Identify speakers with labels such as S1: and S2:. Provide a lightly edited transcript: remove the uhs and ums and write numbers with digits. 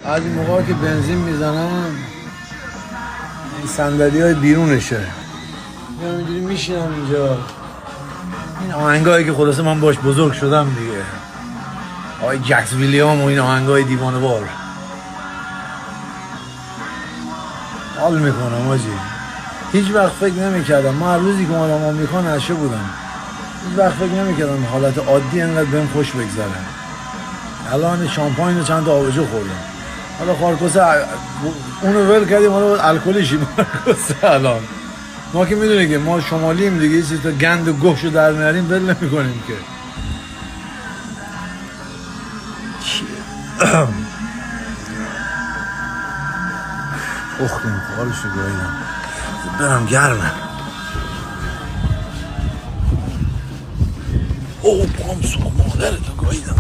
S1: از این موقع که بنزین میزنم این صندلی های بیرونشه، من اینجوری میشینم اینجا. این آهنگایی که خلاصه من باش بزرگ شدم دیگه، آقای جکس ویلیام و این آهنگای دیوانه بار حال میکنم آجی. هیچ وقت فکر نمیکردم، من هر روزی که اومدم آمریکا نشه بودم، هیچ وقت فکر نمیکردم حالت عادی انقدر بهم خوش بگذره. الان شامپاین چند تا آبجو خوردم، حالا خارکوسه اونو ول کردیم، حالا الکلی شیم خارکوسه. الان ما که میدونی که ما شمالیم دیگه، چیز تا گند و گوشو در میاریم ول نمیکنیم که. پختیم خالشو گاهیدم، برم گرمه. او پام سوخ مادرتو گاهیدم.